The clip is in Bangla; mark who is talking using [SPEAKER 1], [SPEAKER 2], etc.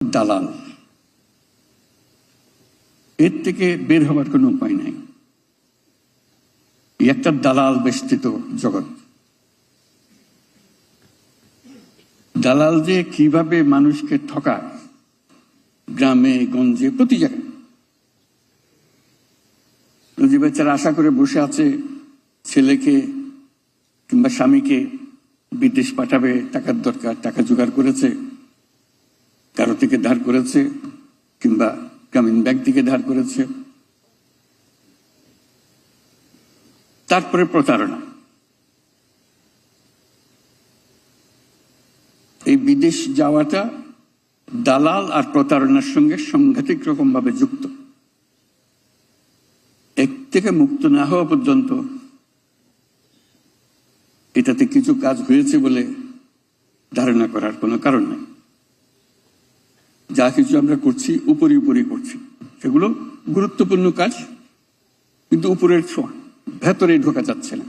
[SPEAKER 1] দালাল, এর থেকে বের হবার কোনো উপায় নাই। একটা দালাল বেষ্টিত জগৎ। দালাল যে কিভাবে মানুষকে ঠকায়, গ্রামে গঞ্জে প্রতি জায়গায়। যে বেচারা আশা করে বসে আছে ছেলেকে কিংবা স্বামীকে বিদেশ পাঠাবে, টাকার দরকার, টাকা জোগাড় করেছে, কারো থেকে ধার করেছে কিংবা গ্রামীণ ব্যাংক থেকে ধার করেছে, তারপরে প্রতারণা। এই বিদেশ যাওয়াটা দালাল আর প্রতারণার সঙ্গে সাংঘাতিক রকম ভাবে যুক্ত। এক থেকে মুক্ত না হওয়া পর্যন্ত এটাতে কিছু কাজ হয়েছে বলে ধারণা করার কোনো কারণ নেই। যা কিছু আমরা করছি উপরি উপরি করছি, সেগুলো গুরুত্বপূর্ণ কাজ, কিন্তু উপরের ছোঁয়া, ভেতরে ঢোকা যাচ্ছে না।